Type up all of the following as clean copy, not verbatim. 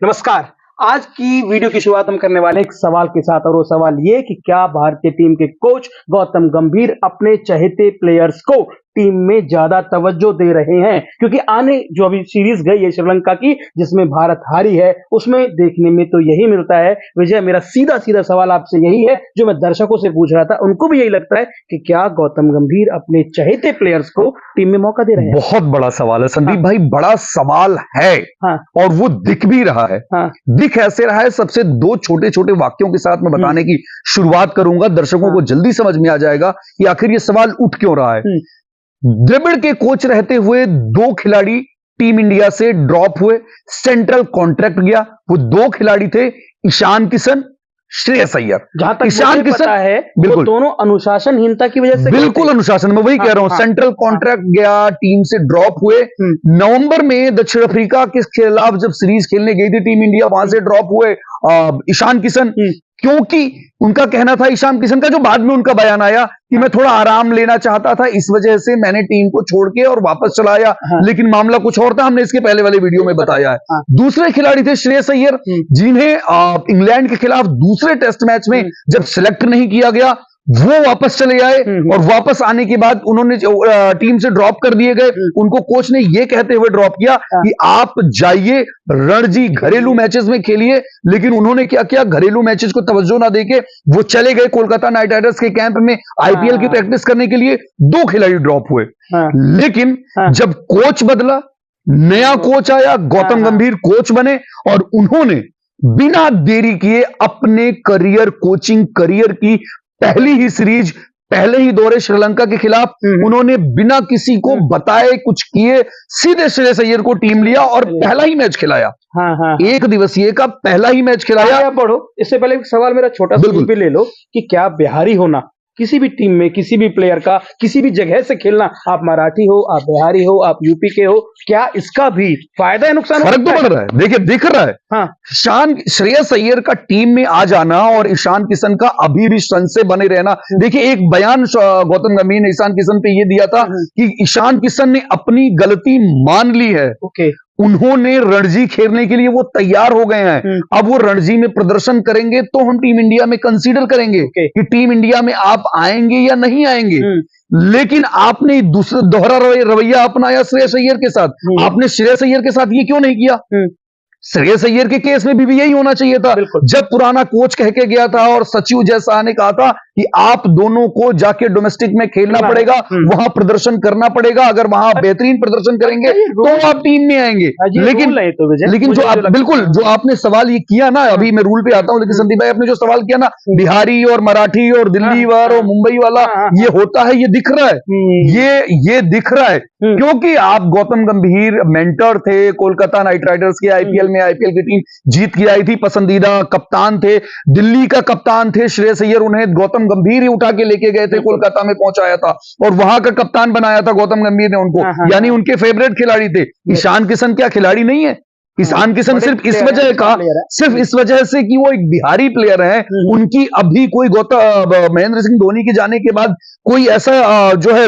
नमस्कार। आज की वीडियो की शुरुआत हम करने वाले हैं एक सवाल के साथ, और वो सवाल ये कि क्या भारतीय टीम के कोच गौतम गंभीर अपने चहेते प्लेयर्स को टीम में ज्यादा तवज्जो दे रहे हैं? क्योंकि आने जो अभी सीरीज गई है श्रीलंका की, जिसमें भारत हारी है, उसमें देखने में तो यही मिलता है। विजय, मेरा सीधा सीधा सवाल आपसे यही है जो मैं दर्शकों से पूछ रहा था, उनको भी यही लगता है कि क्या गौतम गंभीर अपने चहेते प्लेयर्स को टीम में मौका दे रहे हैं? बहुत बड़ा सवाल है संदीप भाई, बड़ा सवाल है। हाँ। और वो दिख भी रहा है। हाँ। दिख ऐसे रहा है, सबसे दो छोटे छोटे वाक्यों के साथ मैं बताने की शुरुआत करूंगा, दर्शकों को जल्दी समझ में आ जाएगा कि आखिर ये सवाल उठ क्यों रहा है। द्रविड़ के कोच रहते हुए दो खिलाड़ी टीम इंडिया से ड्रॉप हुए, सेंट्रल कॉन्ट्रैक्ट गया। वो दो खिलाड़ी थे ईशान किशन, श्रेयस अय्यर। जहां तक ईशान किशन है, बिल्कुल दोनों अनुशासनहीनता की वजह से, बिल्कुल अनुशासन, मैं वही कह रहा हूं। सेंट्रल कॉन्ट्रैक्ट गया, टीम से ड्रॉप हुए। नवंबर में दक्षिण अफ्रीका के खिलाफ जब सीरीज खेलने गई थी टीम इंडिया, वहां से ड्रॉप हुए ईशान किशन, क्योंकि उनका कहना था, ईशान किशन का जो बाद में उनका बयान आया कि मैं थोड़ा आराम लेना चाहता था, इस वजह से मैंने टीम को छोड़ के और वापस चला आया। लेकिन मामला कुछ और था, हमने इसके पहले वाले वीडियो में बताया है। दूसरे खिलाड़ी थे श्रेयस अय्यर, जिन्हें इंग्लैंड के खिलाफ दूसरे टेस्ट मैच में जब सिलेक्ट नहीं किया गया, वो वापस चले आए। और वापस आने के बाद उन्होंने टीम से ड्रॉप कर दिए गए। उनको कोच ने ये कहते हुए ड्रॉप किया कि आप जाइए रणजी घरेलू मैचेस में खेलिए। लेकिन उन्होंने क्या किया, घरेलू मैचेस को तवज्जो ना देके वो चले गए कोलकाता नाइट राइडर्स के कैंप में आईपीएल की प्रैक्टिस करने के लिए। दो खिलाड़ी ड्रॉप हुए। लेकिन जब कोच बदला, नया कोच आया, गौतम गंभीर कोच बने, और उन्होंने बिना देरी किए अपने कोचिंग करियर की पहली ही सीरीज, पहले ही दौरे श्रीलंका के खिलाफ, उन्होंने बिना किसी को बताए कुछ किए सीधे श्रेयस अय्यर को टीम लिया और पहला ही मैच खिलाया। एक दिवसीय का पहला ही मैच खिलाया। पढ़ो, इससे पहले एक सवाल मेरा छोटा सा भी ले लो कि क्या बिहारी होना किसी भी टीम में, किसी भी प्लेयर का किसी भी जगह से खेलना, आप मराठी हो, आप बिहारी हो, आप यूपी के हो, क्या इसका भी फायदा है, नुकसान? फर्क तो पड़ रहा है, देखिए दिख रहा है। श्रेयस अय्यर का टीम में आ जाना और ईशान किशन का अभी भी रन से बने रहना। देखिए, एक बयान गौतम गंभीर ने ईशान किशन पे ये दिया था कि ईशान किशन ने अपनी गलती मान ली है। उन्होंने रणजी खेलने के लिए वो तैयार हो गए हैं। अब वो रणजी में प्रदर्शन करेंगे तो हम टीम इंडिया में कंसीडर करेंगे कि टीम इंडिया में आप आएंगे या नहीं आएंगे। लेकिन आपने दूसरा दोहरा रवैया अपनाया श्रेयस अय्यर के साथ। आपने श्रेयस अय्यर के साथ ये क्यों नहीं किया? श्रेयस अय्यर के केस में भी यही होना चाहिए था। जब पुराना कोच कह के गया था और सचिव जैसा ने कहा था कि आप दोनों को जाके डोमेस्टिक में खेलना पड़ेगा, वहां प्रदर्शन करना पड़ेगा, अगर वहां बेहतरीन प्रदर्शन करेंगे तो आप टीम में आएंगे। लेकिन जो बिल्कुल जो आपने सवाल ये किया ना, अभी मैं रूल पे आता हूं, लेकिन संदीप भाई आपने जो सवाल किया ना, बिहारी और मराठी और दिल्ली वाला और मुंबई वाला, ये होता है, ये दिख रहा है, ये दिख रहा है। क्योंकि आप गौतम गंभीर मेंटर थे कोलकाता नाइट राइडर्स के, आईपीएल में आईपीएल की टीम जीत के आई थी, पसंदीदा कप्तान थे, दिल्ली का कप्तान थे श्रेयस अय्यर, उन्हें गौतम गंभीर ही उठा के लेके गए थे, कोलकाता में पहुंचाया था और वहां का कप्तान बनाया था गौतम गंभीर ने उनको, यानी उनके फेवरेट खिलाड़ी थे। ईशान किशन क्या खिलाड़ी नहीं है? ईशान किशन सिर्फ इस वजह से कि वो एक बिहारी प्लेयर है, उनकी अभी कोई महेंद्र सिंह धोनी के जाने के बाद कोई ऐसा जो है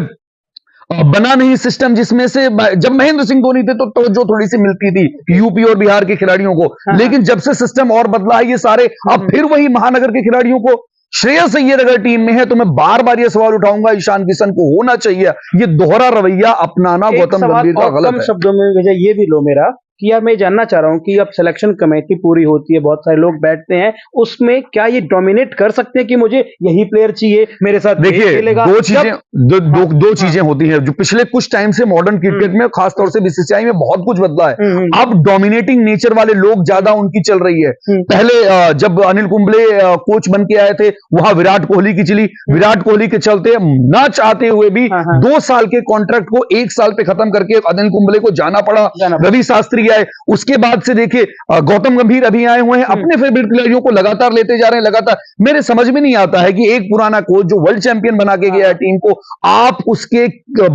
बना नहीं सिस्टम, जिसमें से जब महेंद्र सिंह धोनी थे तो जो थोड़ी सी मिलती थी यूपी और बिहार के खिलाड़ियों को। लेकिन जब से सिस्टम और बदला है, ये सारे अब फिर वही महानगर के खिलाड़ियों को। श्रेयस अय्यर अगर टीम में है तो मैं बार बार ये सवाल उठाऊंगा, ईशान किशन को होना चाहिए। ये दोहरा रवैया अपनाना गौतम गंभीर का गलत है। शब्दों में विजय ये भी लो मेरा कि यार मैं जानना चाह रहा हूं कि अब सिलेक्शन कमेटी पूरी होती है, बहुत सारे लोग बैठते हैं, उसमें क्या ये डोमिनेट कर सकते हैं कि मुझे यही प्लेयर चाहिए मेरे साथ? देखिए, दो चीजें होती हैं जो पिछले कुछ टाइम से मॉडर्न क्रिकेट में, खासतौर से बीसीसीआई में बहुत कुछ बदला है। अब डोमिनेटिंग नेचर वाले लोग ज्यादा उनकी चल रही है। पहले जब अनिल कुंबले कोच बन के आए थे, वहां विराट कोहली की चली। विराट कोहली के चलते ना चाहते हुए भी 2 साल के कॉन्ट्रैक्ट को 1 साल पे खत्म करके अनिल कुंबले को जाना पड़ा। रवि शास्त्री आए, उसके बाद से देखिए गौतम गंभीर अभी आए हुए हैं, अपने फेवरेट खिलाड़ियों को लगातार लेते जा रहे हैं लगातार। मेरे समझ में नहीं आता है कि एक पुराना कोच जो वर्ल्ड चैंपियन बना के गया है टीम को, आप उसके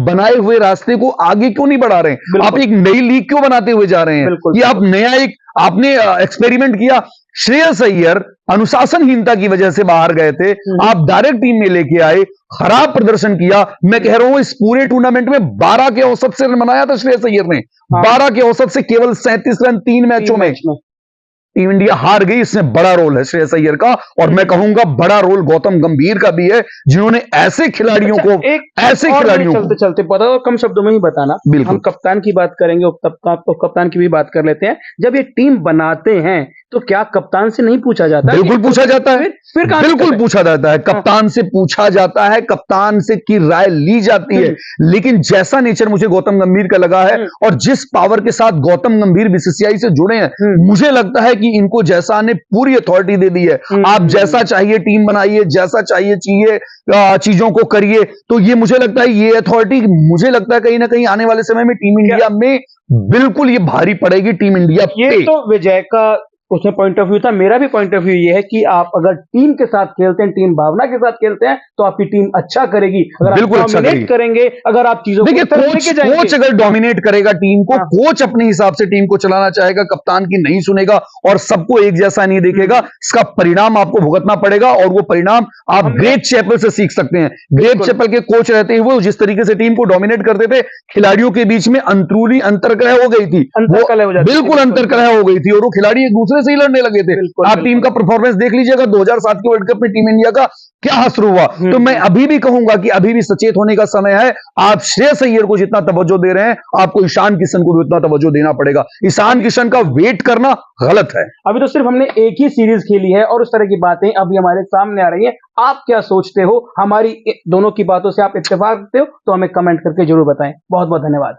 बनाए हुए रास्ते को आगे क्यों नहीं बढ़ा रहे हैं? आप एक नई लीग क्यों बनाते हुए जा रहे हैं? कि आप नया एक आपने एक्सपेरिमेंट किया। श्रेयस अय्यर अनुशासनहीनता की वजह से बाहर गए थे, आप डायरेक्ट टीम में लेके आए, खराब प्रदर्शन किया। मैं कह रहा हूं इस पूरे टूर्नामेंट में 12 के औसत से रन बनाया था श्रेयस अय्यर ने। 12 के औसत से केवल 37 रन 3 मैचों में। टीम इंडिया हार गई, इसमें बड़ा रोल है श्रेयस अय्यर का, और मैं कहूंगा बड़ा रोल गौतम गंभीर का भी है, जिन्होंने ऐसे खिलाड़ियों को चलते चलते पता हो, कम शब्दों में ही बताना, हम कप्तान की बात करेंगे, कप्तान की भी बात कर लेते हैं। जब ये टीम बनाते हैं तो क्या कप्तान से नहीं पूछा जाता? बिल्कुल पूछा जाता है, फिर बिल्कुल पूछा जाता है, कप्तान से पूछा जाता है, कप्तान से की राय ली जाती है। लेकिन जैसा नेचर मुझे गौतम गंभीर का लगा है और जिस पावर के साथ गौतम गंभीर बीसीसीआई से जुड़े हैं, मुझे लगता है कि इनको जैसा ने पूरी अथॉरिटी दे दी है, आप जैसा चाहिए टीम बनाइए, जैसा चाहिए चीजों को करिए। तो ये मुझे लगता है, ये अथॉरिटी मुझे लगता है कहीं ना कहीं आने वाले समय में टीम इंडिया में बिल्कुल ये भारी पड़ेगी टीम इंडिया पे। ये तो विजय का उसमें पॉइंट ऑफ व्यू था, मेरा भी पॉइंट ऑफ व्यू ये है कि आप अगर टीम के साथ खेलते हैं, टीम भावना के साथ खेलते हैं, तो आपकी टीम अच्छा करेगी। अगर बिल्कुल आप डोमिनेट करेंगे, अगर आप चीजों को कोच अगर डोमिनेट करेगा टीम को, कोच अपने हिसाब से टीम को चलाना चाहेगा, कप्तान की नहीं सुनेगा और सबको एक जैसा नहीं देखेगा, इसका परिणाम आपको भुगतना पड़ेगा। और वो परिणाम आप ग्रेग चैपल से सीख सकते हैं। ग्रेग चैपल के कोच रहते हुए जिस तरीके से टीम को डोमिनेट करते थे, खिलाड़ियों के बीच में अंतरूनी अंतर्कलह हो गई थी, बिल्कुल अंतर्कलह हो गई थी, और वो खिलाड़ी एक दूसरे से ही लड़ने लगे थे। आप टीम का परफॉर्मेंस देख लीजिएगा 2007 के वर्ल्ड कप में टीम इंडिया का क्या हश्र हुआ। तो मैं अभी भी कहूंगा कि अभी भी सचेत होने का समय है। आप श्रेयस अय्यर को जितना तवज्जो दे रहे हैं, आपको ईशान किशन को भी उतना तवज्जो देना पड़ेगा। ईशान किशन का वेट करना गलत है। अभी तो सिर्फ हमने एक ही सीरीज खेली है और उस तरह की बातें अभी हमारे सामने आ रही है। आप क्या सोचते हो? हमारी दोनों की बातों से आप इत्तेफाक रखते हो तो हमें कमेंट करके जरूर बताएं। बहुत बहुत धन्यवाद।